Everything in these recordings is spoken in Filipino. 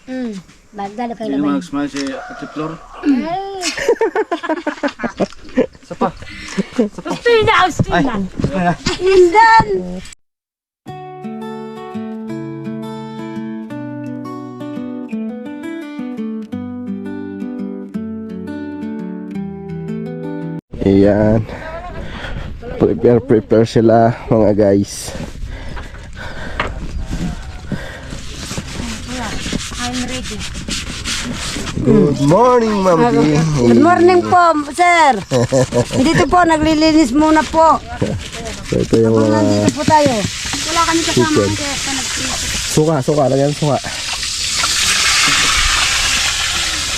Bagdala kayo Hindi naman. mo nag-smile si Ate Flor. Isa pa. Austrian. Indan. Ayan. Prepare sila mga guys. I'm ready. Good morning, Ma'am G. Good morning po, sir. Dito po, naglilinis muna po. So, ito yung mga Nandito po tayo. Wala kami kasama chicken. kaya pa nag-prito. Suka, lagyan suka.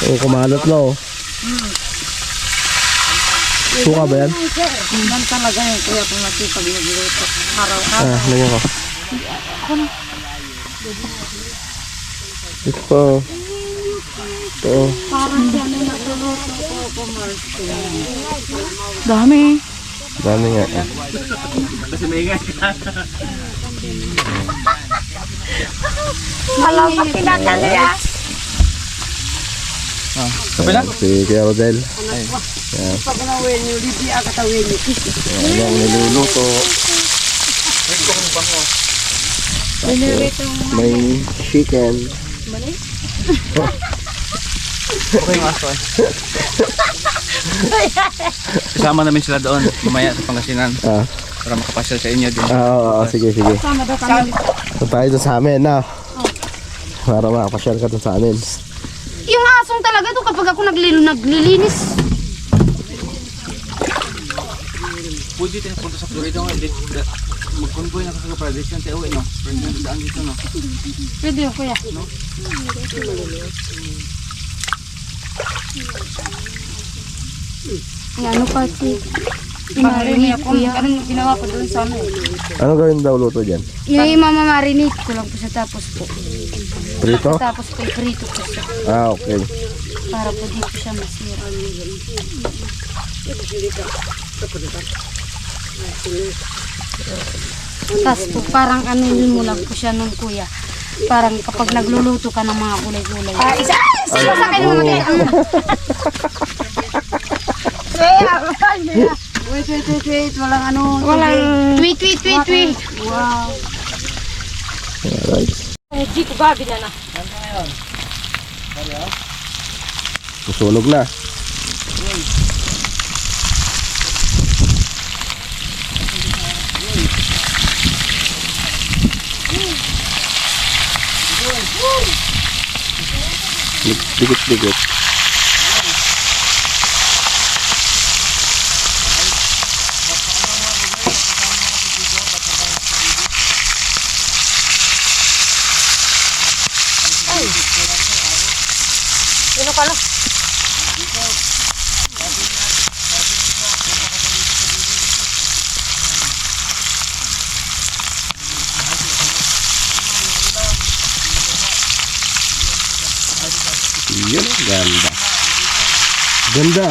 Oh, kumalot na oh. Suka ba yan? Yan talaga yun, kuya, kung nasipag nagluto. Araw-araw. Lagyan ko. Ito po. Ito. Parang gano'n nagluluto po, Marcy. Dami nga. Kasi may ingay ka. Malaw pa pinatalo ya. Kapila? Si Kuya Rodel. Pag nawin yung libi, akatawin yung kiss. Ayan ang niluluto. May chicken. Okay yung aso eh. Kasama namin sila doon. Mamaya sa Pangasinan. Ah, Para makapasyal sa inyo din. oo, sige. Sama daw kami. So tayo doon sa amin na. Para makapasyal ka doon sa amin. Yung asong talaga to kapag ako naglilinis. Pwede tayo punta sa Florida nga. Mag-convoy na kasi sa Paradise yan. Tayo no? Pwede na daan dito no? Pwede yun, kuya. Ano pa si Marinate, kuya? Anong ginawa ko doon sa ano? Ano gawin daw luto dyan? Yung mamamarinate ko lang po siya tapos po. Prito? Tapos po iprito ko siya. Ah, okay. Para po di po siya masira. Tapos po parang anunin mo lang po siya nun, kuya. Parang kapag nagluluto ka ng mga gulay-gulay. Isa sa akin naman Wait. Walang ano. Tweet. Wow. Alright. Hindi ko gabi na na. Susunog na. Dikit. Sino ka no? Yan, ganda. Ganda.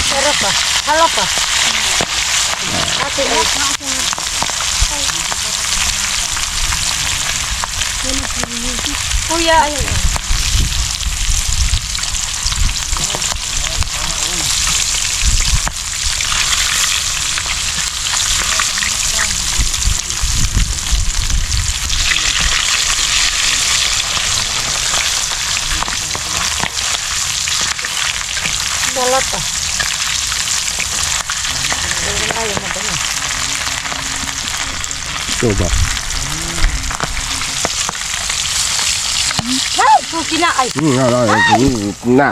Sarap ba? Halo pa. Kuya, ayun. Salat pa. Ayaw na ba niya? Ito ba? Ay, suki na ay. Na.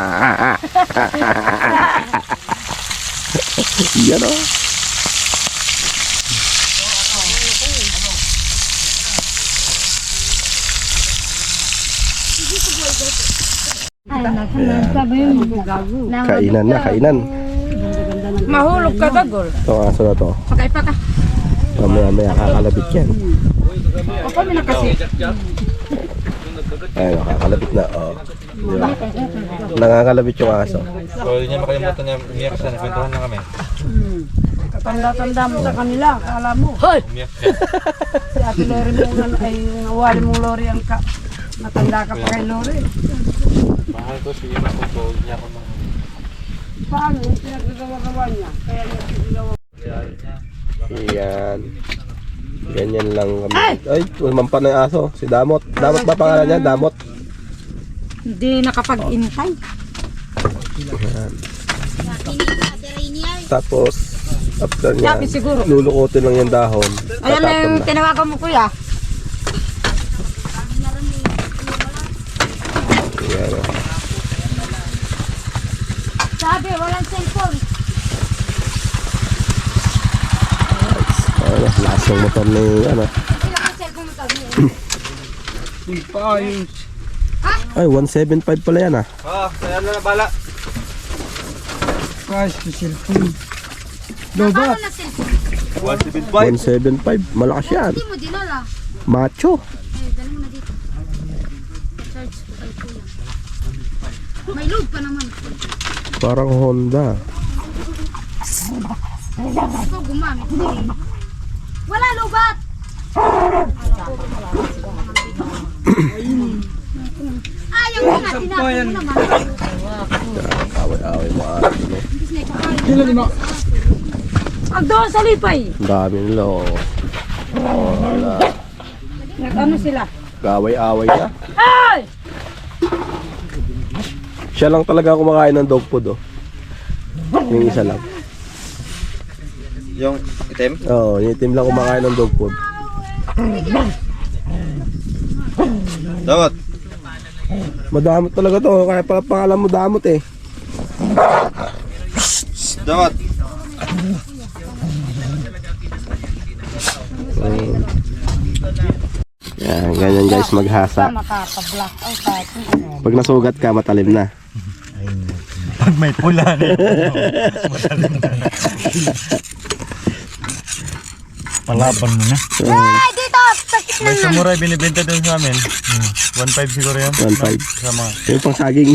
Yan o. Kainan. Mahulog ka dagol. Ito ang aso na to. Sakay pa ka. Mamaya kakalabit yan. O kami na kasi. Ayun, nakakalabit na. Oh. Di ba? Nangakalabit yung aso. So, hindi niya makalimutan niya umiyak siya. Nagkwentuhan na kami. Katanda-tanda mo sa kanila, akala mo. Umiyak siya. Si Ate Lori mo ay nawali mong Lori ang Matanda ka pa kay Lore. Mahal ko, sige na ako po. Niya ako mga... Paano? Yung pinagdadawa niya. Kaya niya pinagdadawa. Yan. Ganyan lang kami. Ay, umampa na yung aso. Si Damot. Damot ba pangalan niya? Damot. Hindi nakapag-intay. Yan. Tapos, after niya, Sabi siguro. lulukotin lang yung dahon. Ayan na Tatapon yung na. tinawagan mo kuya. Yan. Sabi, walang cellphone. Ayun, lakas yung motor ni, ano. Sila ang cellphone mo sabi. Ay, 175 pala yan ah. Kaya na bala. Paano na cellphone? 175. Malakas yan. Hindi mo dinala. Macho. Eh, dali mo na dito. Charge ko kay kuya. May load pa naman. Parang Honda. Ikaw gumamit. Wala lubat! Ayaw mo nga, tinapon mo naman. Away-away mo ate mo. Ang doon sa lipay. Ang dami nila oh. Wala. Nag-ano sila? Gaway-away na. Ay! Siya lang talaga kumakain ng dog food oh. Yung isa lang. Yung itim? Oo, yung team lang kumakain ng dog food. Damot. Madamot talaga to, kaya pala pangalan mo damot eh. Damot. Yan, ganyan guys maghasa. Makaka-block out tayo. Pag nasugat ka, matalim na. Pag may pula na. Palaban mo na. Ay, dito! Sakit na May nga. samurai binibenta doon sa amin. 1.5 siguro yan. 1.5. Sa mga, Yung pang saging.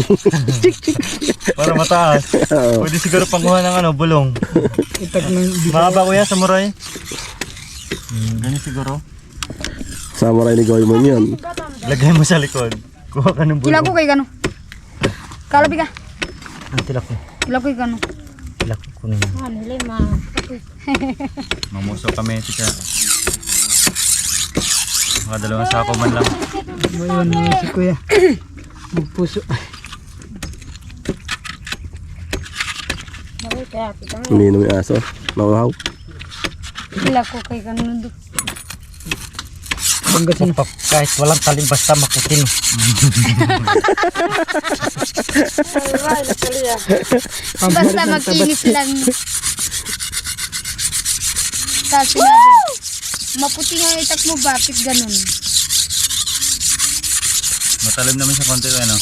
para mataas. Oo. Pwede siguro pangkuha ng ano, bulong. Mahaba ko yan, samurai. Ganyan siguro. Samurai ni Goemon yun. Lagay mo sa likod. Kuha ka ng bulong. Kila ko kay gano. Kalabi ka. Ang tilak ko. Kila ko kay gano. Tilak ko kunin. Ano, lima. Mamuso kami, tika. Mga dalawang sako man lang. Ngayon si kuya. Magpuso. Bakit kaya kita nga. Uminom yung aso. Nauhaw. Kila ko kay gano nandun. Panggasin. Kahit walang talim, basta makutin. Basta makinis lang. Tapos sinabi, maputi nga itak mo, bakit ganun? Matalim naman siya konti, ano?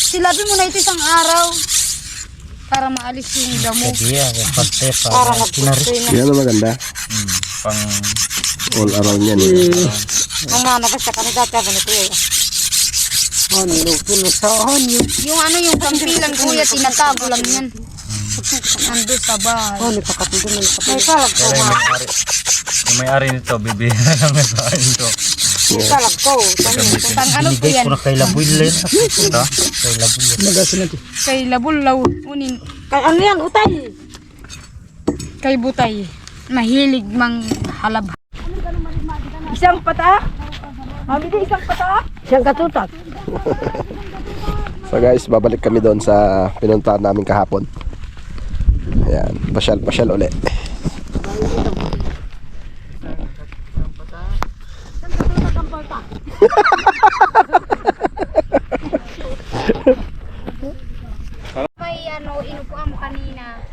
Silabi mo na ito isang araw para maalis yung damo. Para magpusoy na. Yan ang maganda. Pang... All around yan. Ang mama kasi kanina dati ako nito eh. Yung ano yung pampilang kuya, tinatago lang yan. Nandun sa bahay. May salag ko Kaya ma. yung may-ari nito, bibigyan lang ng bahay nito. May salag ko. Tang ano po yan? Kay Labuy lang. Ito? Kay Labuy. Magasin natin. Kay labulaw. Unin. Kay ano yan? Utay. Kay butay. Mahilig mang halab. Isang pata? Mami di isang pata? Isang katutak. So guys, babalik kami doon sa pinuntahan namin kahapon. Ayan, pasyal uli. May ano, inupuan mo kanina.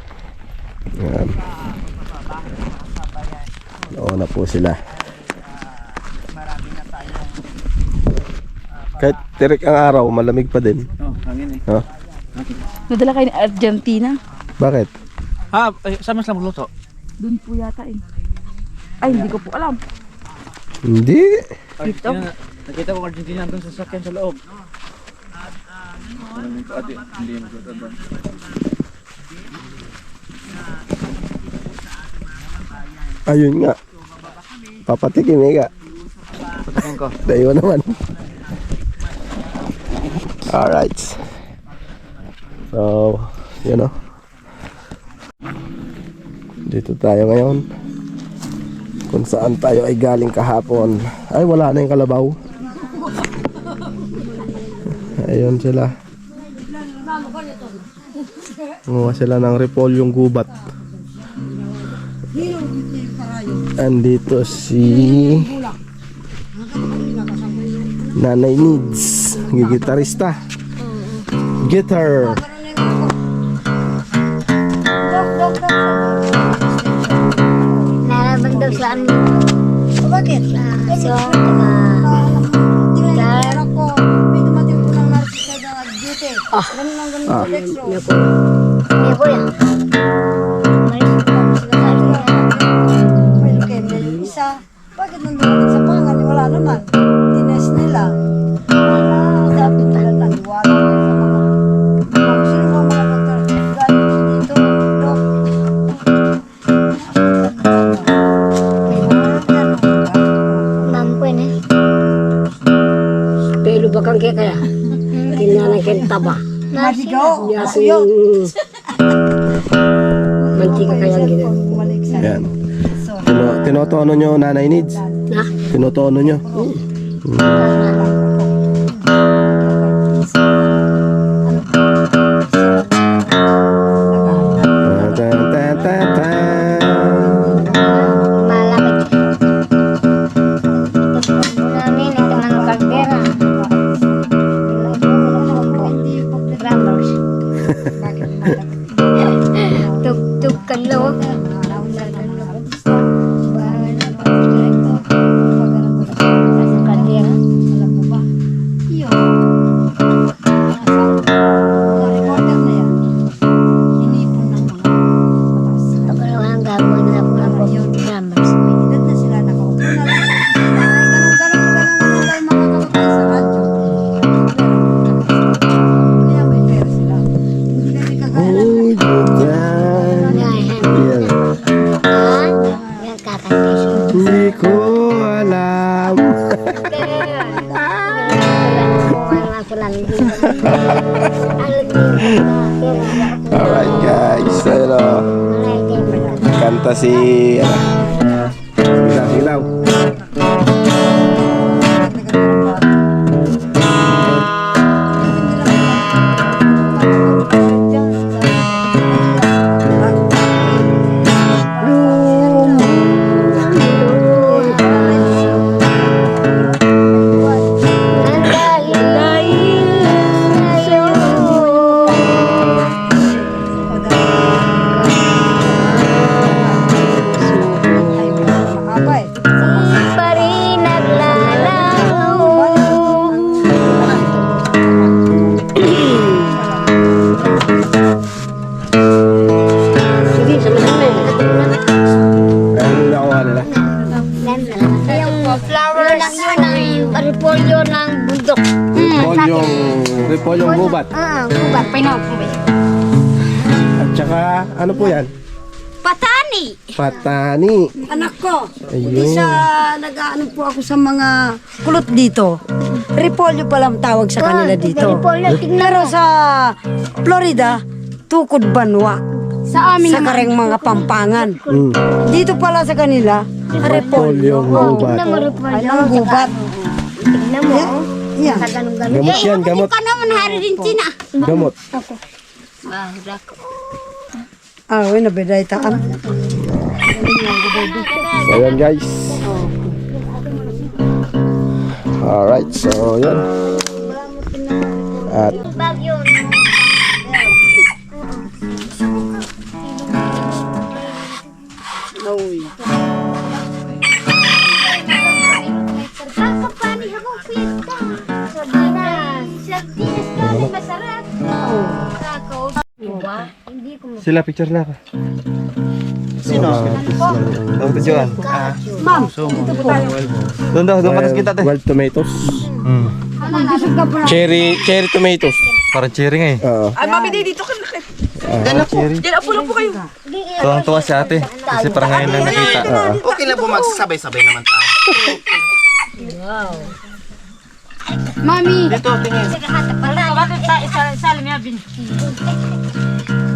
Ayan. Oo na po sila. Kahit tirik ang araw, malamig pa din. Oh, hangin eh. Huh? Nadala kayo ni Argentina? Bakit? Saan mas lang magluto? Doon po yata eh. Ay, hindi ko po alam. Hindi. Argentina, nakita ko Argentina doon sa sakyan sa loob. Hindi magluto doon. Ayun nga. Papatikim eh ka. Patakin ko. Daiwa naman. Alright. So, yun o. Dito tayo ngayon. Kung saan tayo ay galing kahapon. Ay, wala na yung kalabaw. Ayun sila. Gumawa sila ng repolyong gubat. Andito si Nanay Needs, gigitarista. Guitar. Nalaman daw sa ano. Bakit? So, may po yan. Isa, bakit nandun sa pangan? Wala naman. Tines nila. Dapat talaga naniwala sa mga sino mga doktor. Galing dito, dok. Mampu ini. Pelu bakang kaya kaya. Kinana taba. Madigaw. Biasa mantika kaya gitu. Yan. Tinotono nyo, Nanay Needs. Nah, Tinotono nyo. Tan, tan, tan, tan. malapit. Namin ito ng kaldera. Ramos. Tug kanlo. Kaldera. Pagkala walang gagawin na po Ramos. Oh, yan. Yan. Yan kakanta. Hindi ko alam. Alright guys, ano, kanta si Silaw. Ano nakuha nila? Repolyo ng bundok. Repolyong gubat. Gubat. At saka, ano po yan? Patani! Patani. Anak ko, Ayun. hindi sa nag-ano po ako sa mga kulot dito. Repolyo palang tawag sa kanila dito. Repolyo, tignan Pero sa Florida, tukod banwa. sa amin Sa kareng mga pampangan. Mm. Dito pala sa kanila, repolyo. Repolyong gubat. Tignan mo repolyo. Ay, ang gubat. Tignan mo. Yan. Sa ganun-ganun. Gamot yan, gamot. Ka naman hari din Tina. Gamot. Ah, wala beday taan. So yan guys. Alright, so yan. At Bagyo. Kapani ako pita. Sardinas kami masarap. Kakao. Diba? Hindi ko Sila picture na ako. Sino? Ang videoan. Ma'am, Doon daw, doon patas kita te. wild tomatoes. Cherry tomatoes. Parang cherry nga eh. Oo. ay mami dito ka nakit. Cherry. Diyan apo lang po kayo. Tuwang-tuwa si ate. Kasi parang ngayon lang nakita. Okay lang po magsasabay-sabay naman tayo. Mami. Dito, tingin. Pala. Bakit tayo salim niya bin?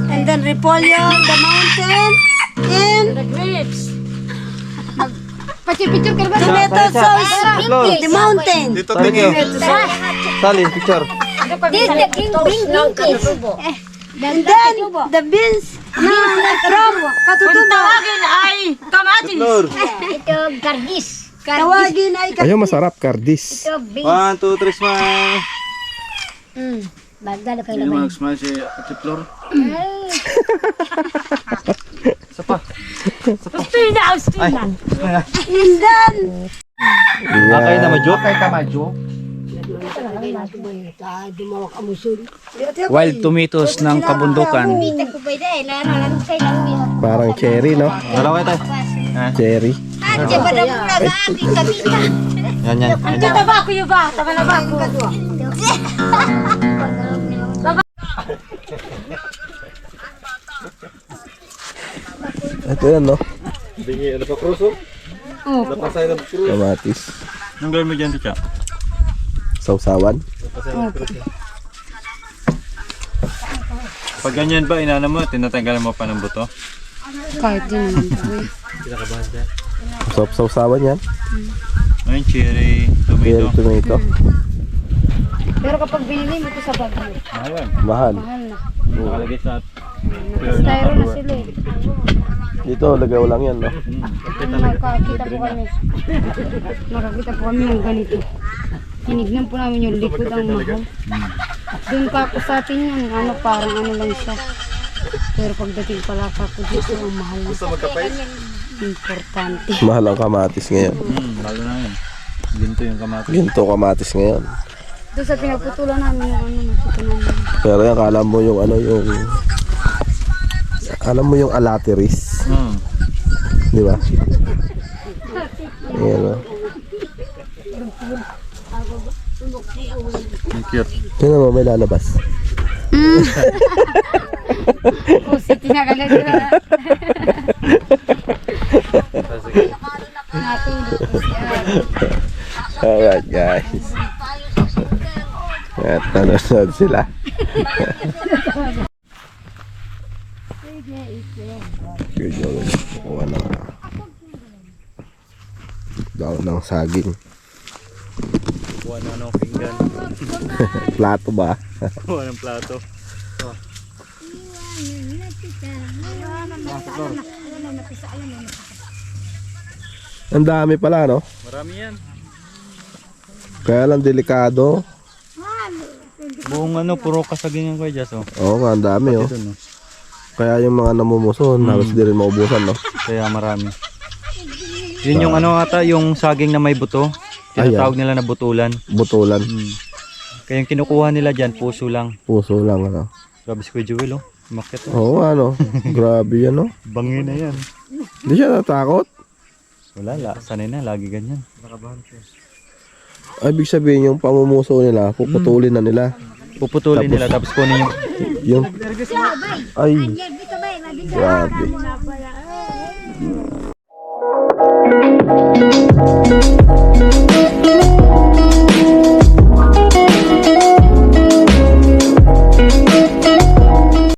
And then repolyo, the mountain, and The grapes. Picture ka ba? tomato sauce, the mountain. Dito tingin. Sali, picture. This the king pinkies. And then the beans from Kung katutubo. tawagin ay kamatis. Ito gardis. Tawagin ay Ayun, masarap, kardis. ito beans. 1, 2, 3, smile. Bagdalo kayo Hindi mo naman. nag-smile si Ate Flor. Austina. And then Akay na majo. Wild tomatoes ng kabundukan. bitag ko pwede eh. Lalo kayo lang. Parang cherry, no? Dalawa tayo. Cherry. Ate ba na muna ga ating kabita. Yan, yan. Ang tataba ko yun ba? Tama na ba ako? Ito yan, no? Bingi, ano pa kruso? Napasay na kruso. Kamatis. Anong gawin mo dyan, Ticha? Sausawan. Pag ganyan ba, inana mo, tinatanggalan mo pa ng buto? Kahit din Sausawan yan. Ayun, cherry, Cherry tomato. tomato. Pero kapag binili mo ito sa bagyo, Mahal yan. Mahal. mahal na. Nakalagay sa Styro na sila eh. Dito, lagaw lang yan, no? Nakakita po kami. Nakakita po kami ng ganito. Tinignan po namin yung likod ang mahal. Doon pa ako sa atin yan, ano parang ano lang siya. Pero pagdating pala ako dito, ang mahal na. Importante. Mahal ang kamatis ngayon. Lalo na yun. Ginto yung kamatis. Ginto kamatis ngayon. Doon sa pinagputulan namin yung ano, nakita namin. Pero yan, kala mo yung ano, yung... Alam mo yung alateris. Di ba? Ayan, no? Ang cute. Tingnan mo, may lalabas. Pusi, tinagalan ko na. Alright, guys. At nanonood sila. Good job. Kuha ng daon ng saging. Kuha na ng pinggan. Plato ba? Kuha ng plato. Ang dami pala, no? Marami yan. Kaya lang delikado. Buong ano, puro kasagingan ko dyan. So. Oo nga, ang dami, oh. Dito, no? Kaya yung mga namumuson, halos di rin maubusan, no? Kaya marami. Yun yung ano ata, yung saging na may buto. Tinatawag nila na butulan. Butulan. Kaya yung kinukuha nila dyan, puso lang. Puso lang, ano? Grabe si Kuya Joel, oh. Umakyat, oh. Oo nga, no? Grabe yan, no? Bangin na yan. Hindi siya natakot. Wala, sanay na, lagi ganyan. Ay, ibig sabihin yung pamumuso nila, puputulin na nila. Puputulin nila, tapos kunin yung... Ay, grabe.